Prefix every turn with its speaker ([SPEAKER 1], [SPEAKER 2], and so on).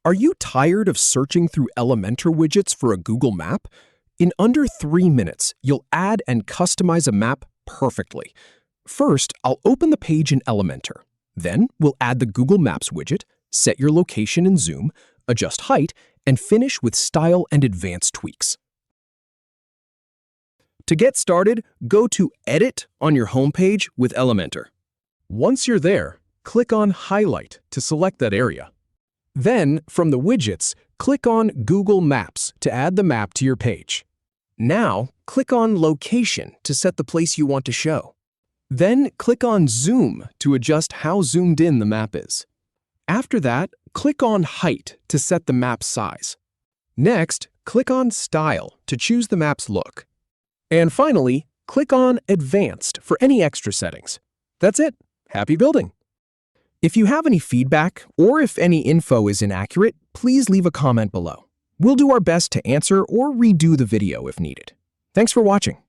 [SPEAKER 1] Are you tired of searching through Elementor widgets for a Google map? In under 3 minutes, you'll add and customize a map perfectly. First, I'll open the page in Elementor. Then, we'll add the Google Maps widget, set your location and zoom, adjust height, and finish with style and advanced tweaks. To get started, go to Edit on your homepage with Elementor. Once you're there, click on Highlight to select that area. Then, from the widgets, click on Google Maps to add the map to your page. Now, click on Location to set the place you want to show. Then, click on Zoom to adjust how zoomed in the map is. After that, click on Height to set the map's size. Next, click on Style to choose the map's look. And finally, click on Advanced for any extra settings. That's it. Happy building! If you have any feedback or if any info is inaccurate, please leave a comment below. We'll do our best to answer or redo the video if needed. Thanks for watching.